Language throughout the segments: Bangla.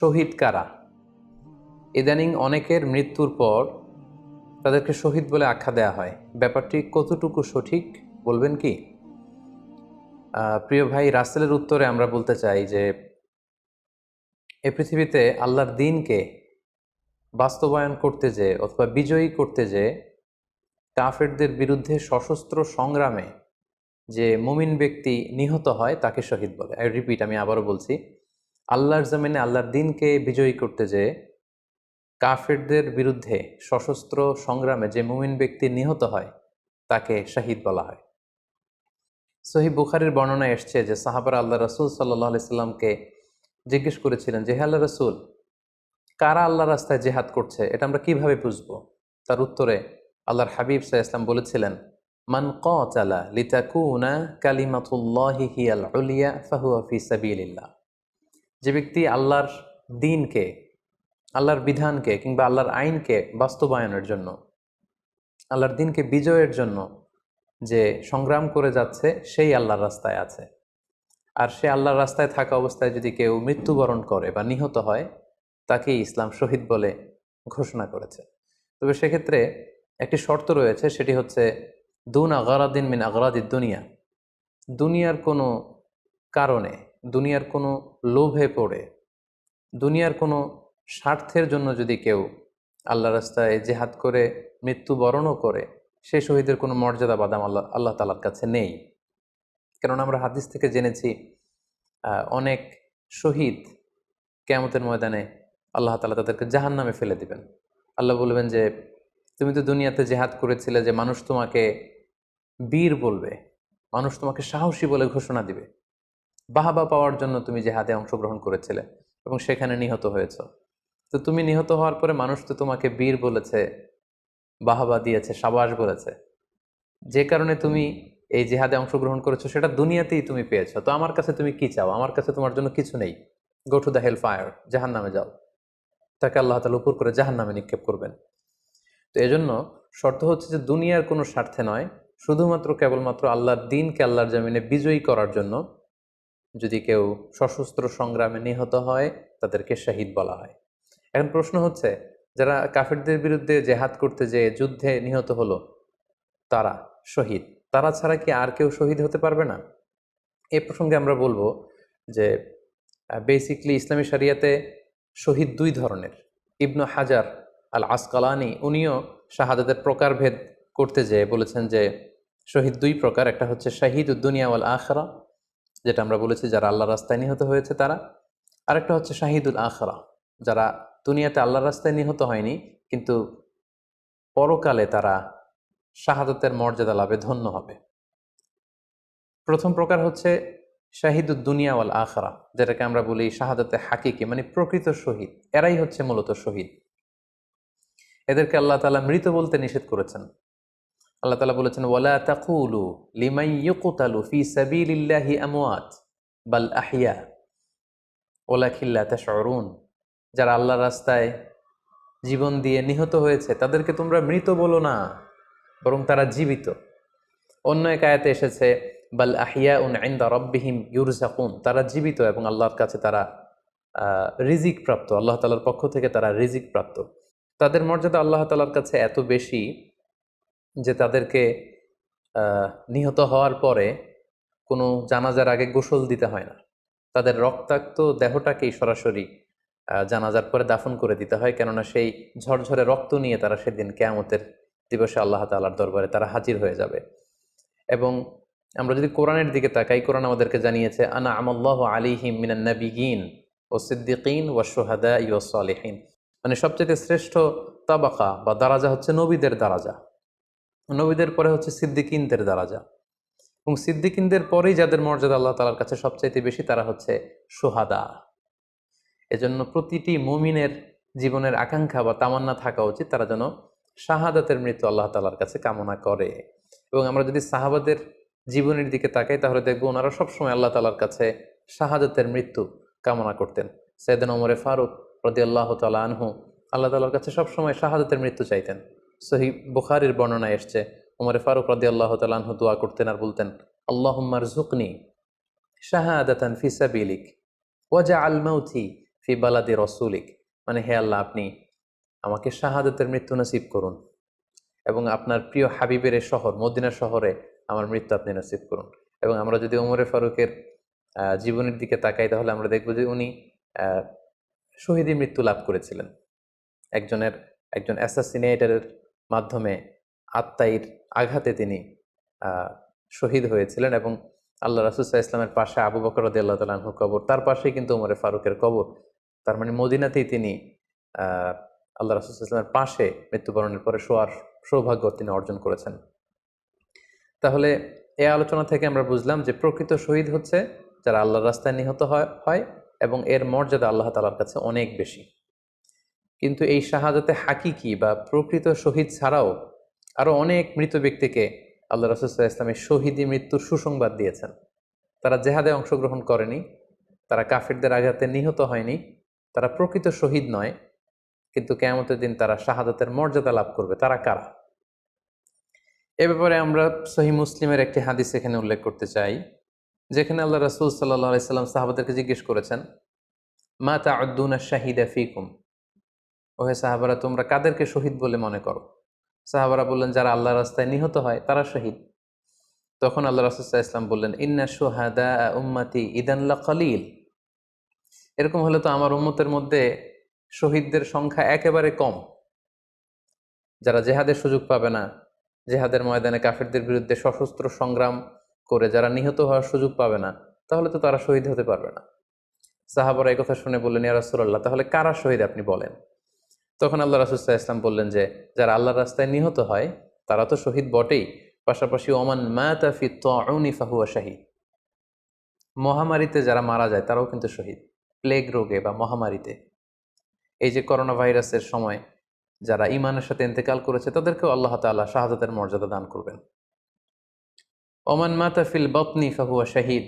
শহীদ কারা? ইদানিং অনেকের মৃত্যুর পর তাদেরকে শহীদ বলে আখ্যা দেয়া হয়। ব্যাপারটি কতটুকু সঠিক বলবেন কি? প্রিয় ভাই, রাসেলের উত্তরে আমরা বলতে চাই যে এ পৃথিবীতে আল্লাহর দ্বীনকে বাস্তবায়ন করতে যেয়ে অথবা বিজয়ী করতে যেয়ে কাফেরদের বিরুদ্ধে সশস্ত্র সংগ্রামে যে মুমিন ব্যক্তি নিহত হয় তাকে শহীদ বলে। আমি আবারও বলছি, আল্লাহর জমিনে আল্লাহর দ্বীনকে বিজয়ী করতে যেয়ে কাফেরদের বিরুদ্ধে সশস্ত্র সংগ্রামে যে মুমিন ব্যক্তি নিহত হয় তাকে শাহিদ বলা হয়। সহিহ বুখারীর বর্ণনায় এসছে যে সাহাবারা আল্লাহ রাসূল সাল্লাল্লাহু আলাইহি সাল্লামকে জিজ্ঞেস করেছিলেন যে, হে আল্লাহ রাসূল, কারা আল্লাহ রাস্তায় জেহাদ করছে এটা আমরা কিভাবে বুঝবো? তার উত্তরে আল্লাহর হাবিব সাল্লাল্লাহু আলাইহি ওয়াসাল্লাম বলেছিলেন, মান কাতালা লিতাকুনা কালিমাতুল্লাহি হিয়াল উলিয়া ফাহুয়া ফি সাবিলিল্লাহ। যে ব্যক্তি আল্লাহর দ্বীনকে, আল্লাহর বিধানকে কিংবা আল্লাহর আইনকে বাস্তবায়নের জন্য, আল্লাহর দ্বীনকে বিজয়ের জন্য যে সংগ্রাম করে যাচ্ছে সেই আল্লাহর রাস্তায় আছে। আর সে আল্লাহর রাস্তায় থাকা অবস্থায় যদি কেউ মৃত্যুবরণ করে বা নিহত হয় তাকেই ইসলাম শহীদ বলে ঘোষণা করেছে। তবে সেক্ষেত্রে একটি শর্ত রয়েছে, সেটি হচ্ছে দুন আগারাদিন মিন আগারাদিদ দুনিয়া। দুনিয়ার কোনো কারণে, দুনিয়ার কোনো লোভে পড়ে, দুনিয়ার কোনো স্বার্থের জন্য যদি কেউ আল্লাহ রাস্তায় জেহাদ করে মৃত্যুবরণও করে, সে শহীদের কোনো মর্যাদা বাদাম আল্লাহ তাআলার কাছে নেই। কেননা আমরা হাদিস থেকে জেনেছি অনেক শহীদ কিয়ামতের ময়দানে আল্লাহ তাআলা তাদেরকে জাহান্নামে ফেলে দিবেন। আল্লাহ বলবেন যে, তুমি তো দুনিয়াতে জেহাদ করেছিলে যে মানুষ তোমাকে বীর বলবে, মানুষ তোমাকে সাহসী বলে ঘোষণা দিবে, বাহাবা পাওয়ার জন্য তুমি জেহাদে অংশগ্রহণ করেছিলে এবং সেখানে নিহত হয়েছ। তো তুমি নিহত হওয়ার পরে মানুষ তো তোমাকে বীর বলেছে, বাহাবা দিয়েছে, সাবাস বলেছে, যে কারণে তুমি এই জিহাদে অংশগ্রহণ করেছো সেটা দুনিয়াতেই তুমি পেয়েছো। তো আমার কাছে তুমি কি চাও? আমার কাছে তোমার জন্য কিছু নেই। Go to the hell fire, জাহান নামে যাও। তাকে আল্লাহ তাআলা উপর করে জাহান নামে নিক্ষেপ করবেন। তো এজন্য শর্ত হচ্ছে যে দুনিয়ার কোনো স্বার্থে নয়, শুধুমাত্র কেবলমাত্র আল্লাহর দ্বীনকে আল্লাহর জমিনে বিজয়ী করার জন্য যদি কেউ সশস্ত্র সংগ্রামে নিহত হয় তাদেরকে শহীদ বলা হয়। এখন প্রশ্ন হচ্ছে, যারা কাফেরদের বিরুদ্ধে জেহাদ করতে যেয়ে যুদ্ধে নিহত হলো তারা শহীদ, তারা ছাড়া কি আর কেউ শহীদ হতে পারবে না? এ প্রসঙ্গে আমরা বলবো যে বেসিকলি ইসলামী শরিয়াতে শহীদ দুই ধরনের। ইবনু হাজার আল আসকালানি উনিও শাহাদাতের প্রকারভেদ করতে যেয়ে বলেছেন যে শহীদ দুই প্রকার। একটা হচ্ছে শাহিদ উদ্দুনিয়া ওয়াল আখরা, যেটা আমরা বলেছি যারা আল্লাহ রাস্তায় নিহত হয়েছে তারা। আরেকটা হচ্ছে শাহিদুল আখরা, যারা দুনিয়াতে আল্লাহ রাস্তায় নিহত হয়নি কিন্তু পরকালে তারা শাহাদাতের মর্যাদা লাভে ধন্য হবে। প্রথম প্রকার হচ্ছে শাহিদুদ দুনিয়া ওয়াল আখরা, যেটাকে আমরা বলি শাহাদাতে হাকিকি, মানে প্রকৃত শহীদ। এরাই হচ্ছে মূলত শহীদ। এদেরকে আল্লাহ তাআলা মৃত বলতে নিষেধ করেছেন। আল্লাহ তাআলা বলেছেন, ওয়ালা তাকুলু লিমান ইউকতালু ফি সাবিলিল্লাহি আমওয়াত বাল আহইয়া ওয়ালাকিন লা তাশউরুন। যারা আল্লাহর রাস্তায় জীবন দিয়ে নিহত হয়েছে তাদেরকে তোমরা মৃত বলো না, বরং তারা জীবিত। অন্য এক আয়াতে এসেছে বাল আহিয়াউন ইনদা রাব্বিহিম ইউরযাকুন, তারা জীবিত এবং আল্লাহর কাছে তারা রিজিক প্রাপ্ত, আল্লাহ তাআলার পক্ষ থেকে তারা রিজিক প্রাপ্ত। তাদের মর্যাদা আল্লাহ তাআলার কাছে এত বেশি যে তাদেরকে নিহত হওয়ার পরে কোনো জানাজার আগে গোসল দিতে হয় না। তাদের রক্তাক্ত দেহটাকেই সরাসরি জানাজার পরে দাফন করে দিতে হয়, কেননা সেই ঝরঝরে রক্ত নিয়ে তারা সেদিন কিয়ামতের দিবসে আল্লাহ তাআলার দরবারে তারা হাজির হয়ে যাবে। এবং আমরা যদি কোরআনের দিকে তাকাই, কোরআন আমাদেরকে জানিয়েছে আনা আমাল্লাহু আলাইহিম মিনান নাবিয়িন ওয়াস সিদ্দিকিন ওয়াশ শুহাদাই ওয়াস সালিহিন, মানে সবচেয়ে শ্রেষ্ঠ তাবাকা বা দারাজা হচ্ছে নবীদের দারাজা, নবীদের পরে হচ্ছে সিদ্দিকিনদের দারাজা, এবং সিদ্দিকিনদের পরেই যাদের মর্যাদা আল্লাহ তাআলার কাছে সবচাইতে বেশি তারা হচ্ছে শুহাদা। এজন্য প্রতিটি মুমিনের জীবনের আকাঙ্ক্ষা বা তামান্না থাকা উচিত তারা যেন শাহাদাতের মৃত্যু আল্লাহ তাআলার কাছে কামনা করে। এবং আমরা যদি সাহাবাদের জীবনের দিকে তাকাই তাহলে দেখবো ওনারা সবসময় আল্লাহ তাআলার কাছে শাহাদাতের মৃত্যু কামনা করতেন। সাইয়েদনা ওমর ফারুক রাদিয়াল্লাহু তাআলা আনহু আল্লাহ তাআলার কাছে সবসময় শাহাদাতের মৃত্যু চাইতেন। সহিহ বুখারীর বর্ণনায় এসছে ওমর ফারুক রাদিয়াল্লাহু তাআলা আনহু দোয়া করতেন আর বলতেন, আল্লাহুম্মা রযুকনি শাহাদাতান ফি সাবিলিক ওয়াজআল মাউতি ফি বালাদি রসুলিক, মানে হে আল্লাহ আপনি আমাকে শাহাদাতের মৃত্যু নসিব করুন এবং আপনার প্রিয় হাবিবের এই শহর মদিনা শহরে আমার মৃত্যু আপনি নসিব করুন। এবং আমরা যদি ওমরে ফারুকের জীবনের দিকে তাকাই তাহলে আমরা দেখব যে উনি শহীদী মৃত্যু লাভ করেছিলেন। একজন অ্যাসাসিনেটরের মাধ্যমে আত্মাইর আঘাতে তিনি শহীদ হয়েছিলেন এবং আল্লাহ রাসূল সাল্লাল্লাহু আলাইহি ওয়াসাল্লামের পাশে আবু বকর রাদিয়াল্লাহু তাআলা আনহুর কবর, তার পাশেই কিন্তু ওমরে ফারুকের কবর। তার মানে মদিনাতেই তিনি আল্লাহ রাসূল সাল্লাল্লাহু আলাইহি ওয়াসাল্লামের পাশে মৃত্যুবরণের পরে শোয়ার সৌভাগ্য তিনি অর্জন করেছেন। তাহলে এই আলোচনা থেকে আমরা বুঝলাম যে প্রকৃত শহীদ হচ্ছে যারা আল্লাহর রাস্তায় নিহত হয় এবং এর মর্যাদা আল্লাহ তাআলার কাছে অনেক বেশি। কিন্তু এই শাহাদাতে হাকিকি বা প্রকৃত শহীদ ছাড়াও আরও অনেক মৃত ব্যক্তিকে আল্লাহ রাসূল সাল্লাল্লাহু আলাইহি ওয়াসাল্লাম শহীদি মৃত্যুর সুসংবাদ দিয়েছেন। তারা জেহাদে অংশগ্রহণ করেনি, তারা কাফিরদের আঘাতে নিহত হয়নি, তারা প্রকৃত শহীদ নয়, কিন্তু কিয়ামতের দিন তারা শাহাদাতের মর্যাদা লাভ করবে। তারা কারা? এ ব্যাপারে আমরা সহিহ মুসলিমের একটি হাদিস এখানে উল্লেখ করতে চাই, যেখানে আল্লাহ রাসূল সাল্লাল্লাহু আলাইহি ওয়াসাল্লাম সাহাবাদেরকে জিজ্ঞেস করেছেন, মা তা'উদ্দুনা শাহিদা ফীকুম, ওহে সাহাবারা তোমরা কাদেরকে শহীদ বলে মনে করো? সাহাবারা বললেন যারা আল্লাহর রাস্তায় নিহত হয় তারা শহীদ। তখন আল্লাহ রাসূল সাল্লাল্লাহু আলাইহি ওয়াসাল্লাম বললেন, ইন্না শুহাদা উম্মতি ইদান লাকালিল, এরকম হলে তো আমার উম্মতের মধ্যে শহীদদের সংখ্যা একেবারে কম। যারা জেহাদের সুযোগ পাবে না, জেহাদের ময়দানে কাফিরদের বিরুদ্ধে সশস্ত্র সংগ্রাম করে যারা নিহত হওয়ার সুযোগ পাবে না, তাহলে তো তারা শহীদ হতে পারবে না। সাহাবারা এই কথা শুনে বললেন, ইয়া রাসূলুল্লাহ তাহলে কারা শহীদ আপনি বলেন। তখন আল্লাহ রাসূল সাল্লাল্লাহু আলাইহি ওয়াসাল্লাম বললেন যে যারা আল্লাহর রাস্তায় নিহত হয় তারা তো শহীদ বটেই, পাশাপাশি ওমান মাতা ফি তাউনি ফাহুয়া শাহীদ, মহামারীতে যারা মারা যায় তারাও কিন্তু শহীদ। প্লেগ রোগে বা মহামারীতে, এই যে করোনা ভাইরাসের সময় যারা ঈমানের সাথে ইন্তেকাল করেছে তাদেরকেও আল্লাহ তাআলা শাহাদাতের মর্যাদা দান করবেন। ওমান মাতা ফিল বাতনি ফাহুয়া শাহীদ,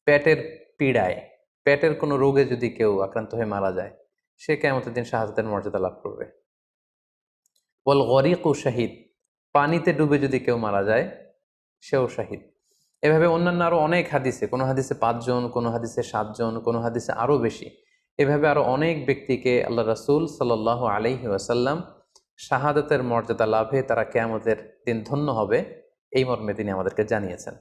পেটের পীড়ায়, পেটের কোনো রোগে যদি কেউ আক্রান্ত হয়ে মারা যায় সে কিয়ামতের দিন শাহাদাতের মর্যাদা লাভ করবে। ওয়াল গরিকু শাহীদ, পানিতে ডুবে যদি কেউ মারা যায় সেও শাহীদ। এভাবে অন্যান্য আরো অনেক হাদিসে, কোনো হাদিসে 5 জন, কোনো হাদিসে 7 জন, কোনো হাদিসে আরো বেশি, এভাবে আরো অনেক ব্যক্তিকে আল্লাহ রাসূল সাল্লাল্লাহু আলাইহি ওয়াসাল্লাম শাহাদাতের মর্যাদা লাভে তারা কিয়ামতের দিন ধন্য হবে এই মর্মে তিনি আমাদেরকে জানিয়েছেন।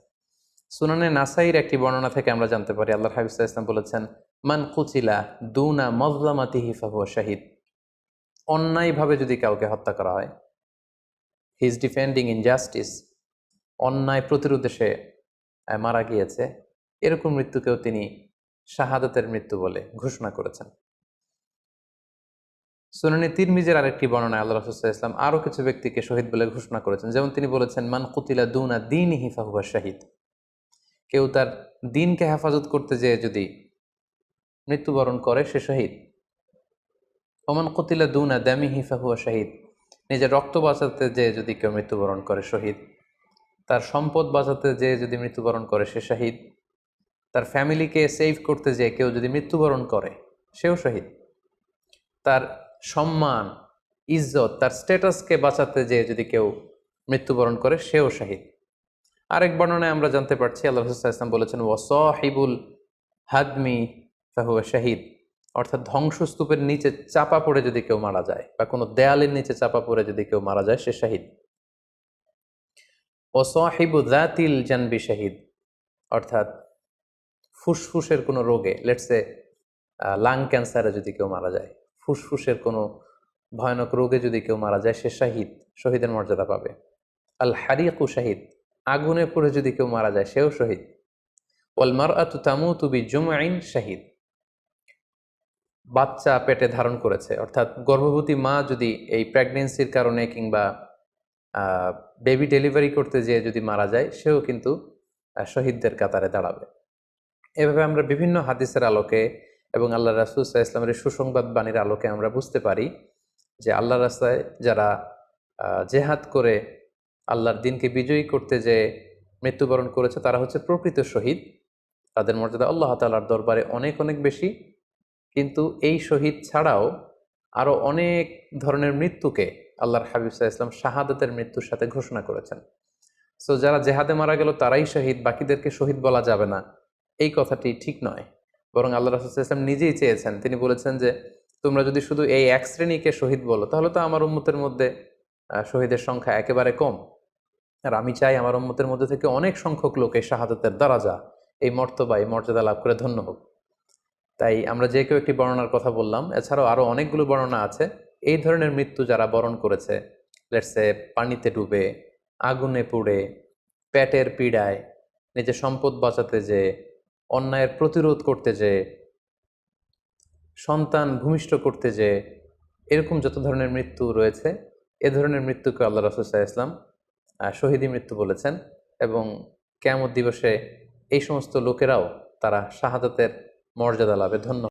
সুনানে নাসাইর একটি বর্ণনা থেকে আমরা জানতে পারি আল্লাহর হাবিব সাল্লাল্লাহু আলাইহি ওয়াসাল্লাম বলেছেন, মান কুতিলা দুনা মাজলামাতিহি ফাহুয়া শাহীদ, অন্যায়ভাবে যদি কাউকে হত্যা করা হয়, হি ইজ ডিফেন্ডিং ইনজাস্টিস, অন্যায় প্রতিরোধে সে মারা গিয়েছে, এরকম মৃত্যুকেও তিনি শাহাদাতের মৃত্যু বলে ঘোষণা করেছেন। সুনানে তিরমিজির আরেকটি বর্ণনায় আল্লাহ রাসূল সাল্লাল্লাহু আলাইহি ওয়াসাল্লাম আরো কিছু ব্যক্তিকে শহীদ বলে ঘোষণা করেছেন। যেমন তিনি বলেছেন, মান কুতিলা দুনা দীনিহি ফাহুয়া শাহীদ, কেউ তার দ্বীনকে হেফাজত করতে যেয়ে যদি মৃত্যুবরণ করে সে শহীদ। ওমান কুতিলা দুনা দামিহি ফাহুয়া শাহীদ, নিজের রক্ত বাঁচাতে যেয়ে যদি কেউ মৃত্যুবরণ করে শহীদ। তার সম্পদ বাঁচাতে যেয়ে যদি মৃত্যুবরণ করে সে শহীদ। তার ফ্যামিলিকে সেভ করতে যেয়ে কেউ যদি মৃত্যুবরণ করে সেও শহীদ। তার সম্মান, ইজ্জত, তার স্ট্যাটাসকে বাঁচাতে যেয়ে যদি কেউ মৃত্যুবরণ করে সেও শহীদ। আরেক বর্ণনায় আমরা জানতে পারছি আল্লাহ রাসূল সাল্লাল্লাহু আলাইহি ওয়াসাল্লাম বলেছেন, ওয়াসাহিবুল হাদমি ফাহুয়া শাহীদ, অর্থাৎ ধ্বংসস্তূপের নিচে চাপা পড়ে যদি কেউ মারা যায় বা কোনো দেয়ালের নিচে চাপা পড়ে যদি কেউ মারা যায় সে শহীদ। ওয়াসাহিবু যাতিল জানবি শাহীদ, অর্থাৎ ফুসফুসের কোনো রোগে, লেটসে লাং ক্যান্সারে যদি কেউ মারা যায়, ফুসফুসের কোনো ভয়ানক রোগে যদি কেউ মারা যায় সে শাহীদ, শহীদের মর্যাদা পাবে। আল হারিকু শাহীদ, আগুনে পুড়ে যদি কেউ মারা যায় সেও শহীদ। ওয়াল মারআতু তামুতু বিজুমইন শাহীদ, বাচ্চা পেটে ধারণ করেছে, অর্থাৎ গর্ভবতী মা যদি এই প্রেগনেন্সির কারণে কিংবা বেবি ডেলিভারি করতে যেয়ে যদি মারা যায় সেও কিন্তু শহীদদের কাতারে দাঁড়াবে। এভাবে আমরা বিভিন্ন হাদিসের আলোকে এবং আল্লাহ রাসূল সাল্লাল্লাহু আলাইহি ওয়াসাল্লামের সুসংবাদ বাণীর আলোকে আমরা বুঝতে পারি যে আল্লাহর রাস্তায় যারা জেহাদ করে আল্লাহর দ্বীনকে বিজয়ী করতে যে মৃত্যুবরণ করেছে তারা হচ্ছে প্রকৃত শহীদ। তাদের মর্যাদা আল্লাহ তাআলার দরবারে অনেক অনেক বেশি। কিন্তু এই শহীদ ছাড়াও আরো অনেক ধরনের মৃত্যুকে আল্লাহর হাবিব সাল্লাল্লাহু আলাইহি ওয়াসাল্লাম শাহাদাতের মৃত্যুর সাথে ঘোষণা করেছেন। সো যারা জেহাদে মারা গেল তারাই শহীদ, বাকিদেরকে শহীদ বলা যাবে না, এই কথাটি ঠিক নয়। বরং আল্লাহ রাসূল সাল্লাল্লাহু আলাইহি ওয়াসাল্লাম নিজেই চেয়েছেন, তিনি বলেছেন যে তোমরা যদি শুধু এই এক শ্রেণীকে শহীদ বলো তাহলে তো আমার উম্মতের মধ্যে শহীদের সংখ্যা একেবারে কম। আর আমি চাই আমার উম্মতের মধ্যে থেকে অনেক সংখ্যক লোক এই শাহাদাতের দারাজা, এই মর্তবা, এই মর্যাদা লাভ করে ধন্য হোক। তাই আমরা যে কেউ একটি বর্ণনার কথা বললাম, এছাড়াও আরো অনেকগুলো বর্ণনা আছে। এই ধরনের মৃত্যু যারা বরণ করেছে, লেটসে পানিতে ডুবে, আগুনে পুড়ে, পেটের পীড়ায়, নিজের সম্পদ বাঁচাতে যে, অন্যায়ের প্রতিরোধ করতে যে, সন্তান ভূমিষ্ঠ করতে যে, এরকম যত ধরনের মৃত্যু রয়েছে, এ ধরনের মৃত্যুকে আল্লাহ রাসূল সাল্লাল্লাহু আলাইহি ওয়াসাল্লাম শহীদী মৃত্যু বলেছেন। এবং কিয়ামত দিবসে এই সমস্ত লোকেরাও তারা শাহাদাতের মর্যাদা লাভে ধন্য